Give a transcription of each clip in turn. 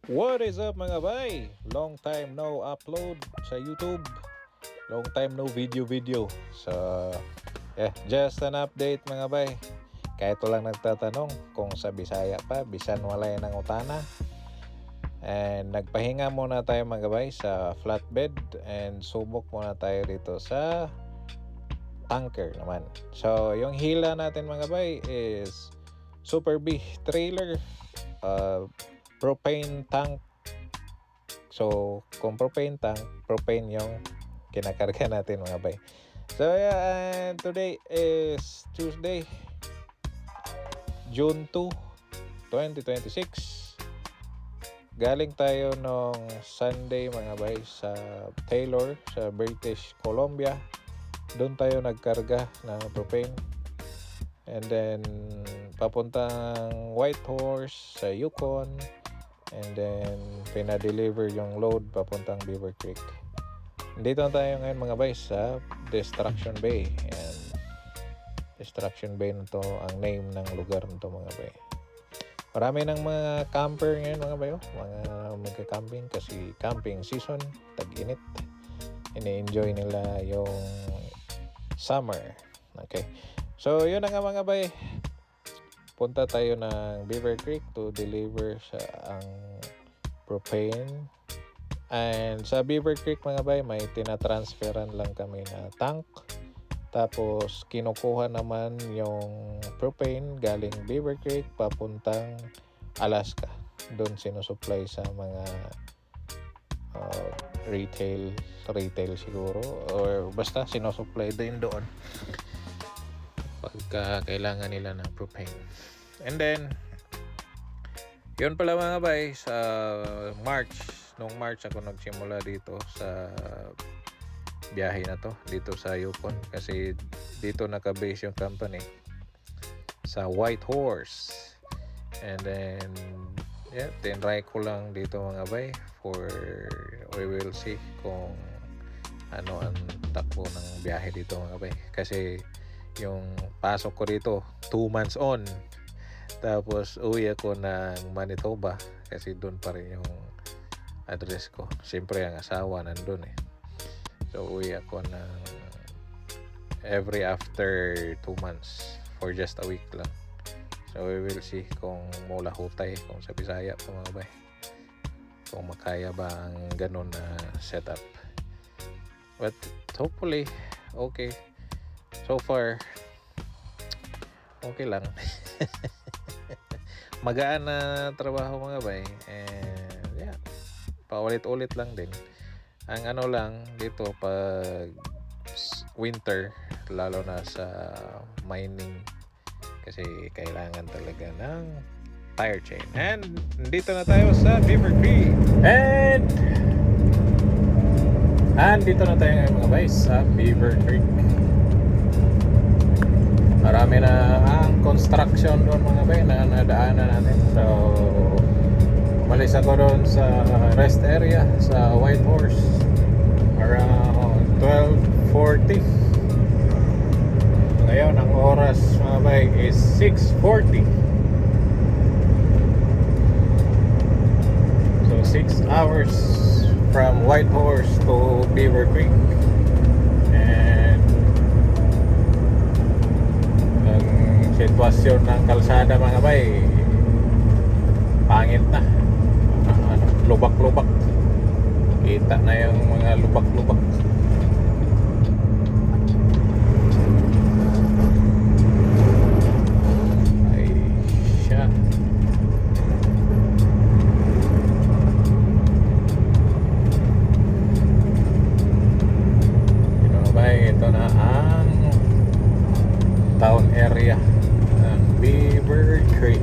What is up mga bay? Long time no upload sa YouTube. Long time no video. So, just an update mga bay. Kahit lang nagtatanong kung sa Bisaya pa, bisan walay ng utana. And nagpahinga muna tayo mga bay sa flatbed and subok muna tayo dito sa tanker naman. So, yung hila natin mga bay is Super B trailer, propane tank. So, kung propane tank, propane yung kinakarga natin mga bay. So, and today is Tuesday, June 2, 2026. Galing tayo nung Sunday mga bay sa Taylor, sa British Columbia. Doon tayo nagkarga ng propane. And then, papuntang Whitehorse sa Yukon. And then, pinadeliver yung load papuntang Beaver Creek. Dito tayo ngayon mga bay sa Destruction Bay. And Destruction Bay na to ang name ng lugar na to mga bay. Marami ng mga camper ngayon mga bayo. Mga magka-camping kasi camping season, tag-init. Ini-enjoy nila yung summer. Okay. So, yun na nga mga bay. Punta tayo ng Beaver Creek to deliver sa ang propane. And sa Beaver Creek mga bay, may tinatransferan lang kami na tank. Tapos kinukuha naman yung propane galing Beaver Creek papuntang Alaska. Doon sinusupply sa mga retail siguro, or basta sinusupply din doon pagka kailangan nila ng propane. And then yun pala mga bay, sa nung March ako nagsimula dito sa biyahe na to dito sa Yukon, kasi dito nakabase yung company sa Whitehorse. And then tinry ko lang dito mga bay, for we will see kung ano ang takbo ng biyahe dito mga bay, kasi yung pasok ko dito 2 months on, tapos uwi ako ng Manitoba kasi doon pa rin yung address ko. Siyempre ang asawa nandun eh. So, uwi ako ng every after 2 months for just a week lang. So, we will see kung mula hutay, kung sa Bisaya pa mga bay, kung makaya ba ang ganun na setup. But hopefully, okay. So far, okay lang. Magaan na trabaho mga bay. And paulit-ulit lang din. Ang ano lang dito pag winter, lalo na sa mining, kasi kailangan talaga ng tire chain. And dito na tayo sa Beaver Creek. And dito na tayo ngayon mga bay sa Beaver Creek. Marami na ang construction doon mga bay na nadaanan natin. So, umalis ako doon sa rest area sa Whitehorse around 12:40. Ngayon ang oras mga bay is 6:40. So 6 hours from Whitehorse to Beaver Creek. And ang sitwasyon ng kalsada mga bay, pangit na. Lubak-lubak. Kita na yung mga lubak-lubak. Ay siya. Ito na ang town area ng Beaver Creek.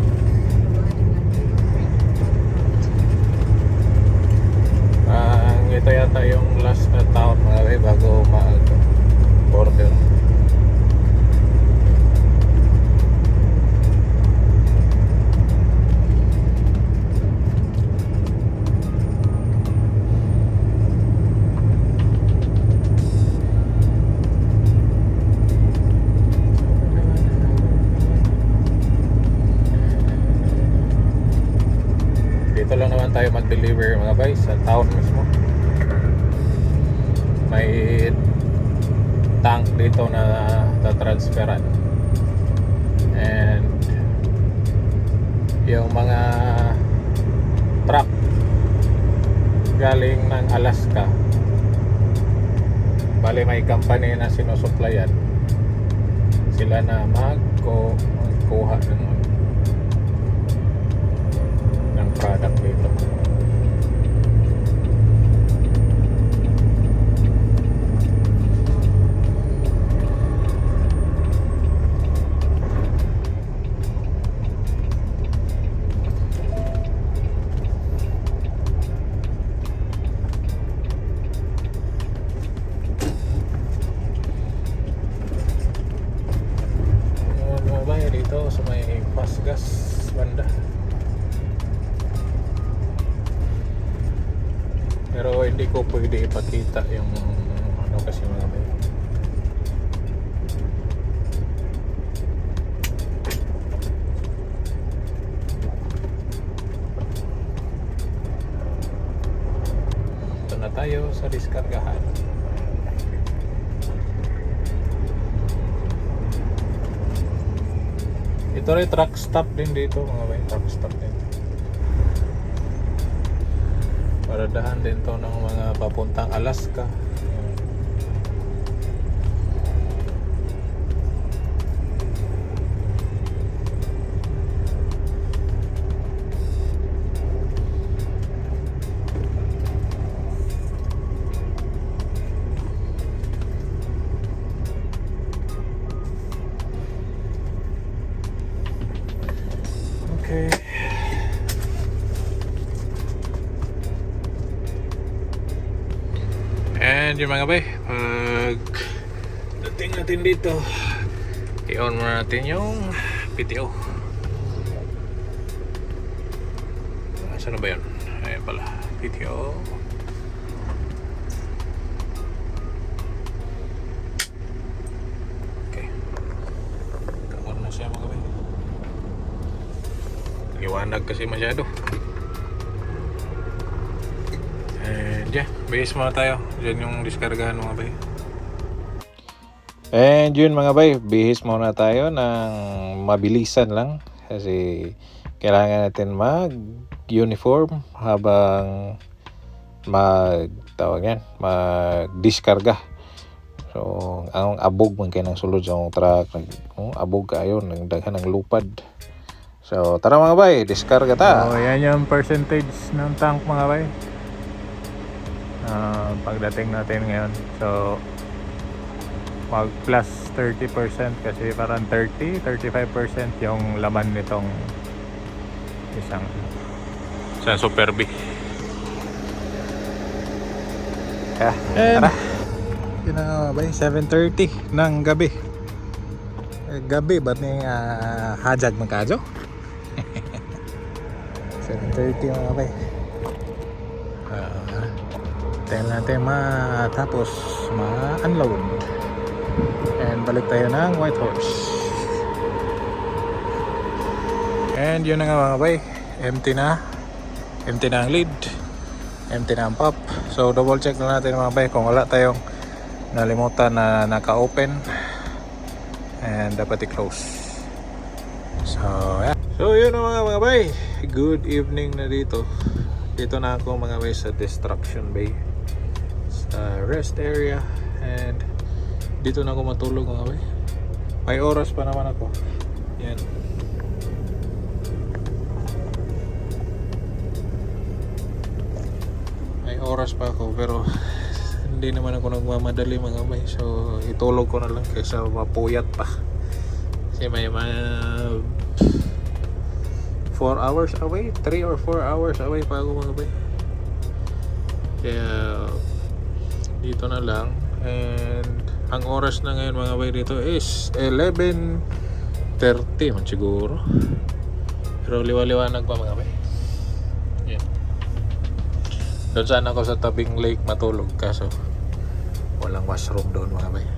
Ito yata yung last na town mga bay dito lang naman tayo mag-deliver mga bay, sa town mismo. May tank dito na tatransferan, and yung mga truck galing ng Alaska, bali may company na sinusuplayan, sila na magkuha ng product dito. Dito sa may Pasgas banda, pero hindi ko pwede ipakita yung ano kasi mga bay. Ito na tayo sa diskargahan. Ito rin truck stop din dito mga bay, truck stop din. Paradahan din to ng mga papuntang Alaska. Okay. And yung mga bay, pag dating natin dito, i-on muna natin yung PTO. Saan na ba yun? Ayan pala, PTO. Okay, on na siya mga bay. Liwanag kasi masyado. And yeah, base muna tayo. Diyan yung diskargahan mga bay. And yun mga bay, bihis muna tayo ng mabilisan lang. Kasi kailangan natin mag-uniform habang mag-diskarga. So, ang abog man kayo ng sulod sa truck. Abog kayo, nagdaghan ng lupad. So, tara mga bay, diskarga ta. So, yan yung percentage ng tank mga bay. Pagdating natin ngayon. So, mag plus 30% kasi parang 35% yung laman nitong isang sa Super B. Tara. Yun na ba, 7:30 ng gabi. Gabi, ba't ni hajag magkadyo? 7:30 mga bay. Tayo natin matapos ma-unload. And balik tayo ng Whitehorse. And yun na nga mga bay, empty na ang lead, empty na ang pop. So double check na natin mga bay kung wala tayong nalimutan na naka-open, and dapat i-close. So yeah. So yun na mga bay, good evening na dito. Dito na ako mga bay sa destruction bay, sa rest area, and dito na ako matulog mga bay. May oras pa naman ako. Yan. May oras pa ako pero hindi naman ako nagmamadali mga bay. So itulog ko na lang kaysa mapuyat pa. Kasi may 4 hours away, 3 or 4 hours away pa ako mga bay. Kaya dito na lang. And ang oras na ngayon mga bay dito is 11:30 man siguro. Pero liwa-liwanag pa mga bay. Yeah. Doon sana ako sa tabing lake matulog kaso walang washroom doon mga bay.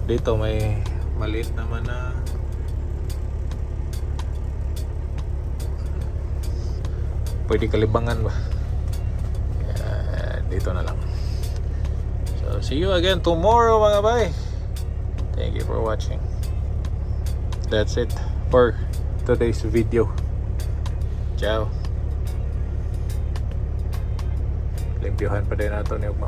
Dito may maliit naman na pwede kalibangan ba. Dito na lang. So see you again tomorrow mga bay. Thank you for watching. That's it for today's video. Ciao. Limpyuhan pa din nato ni ugma.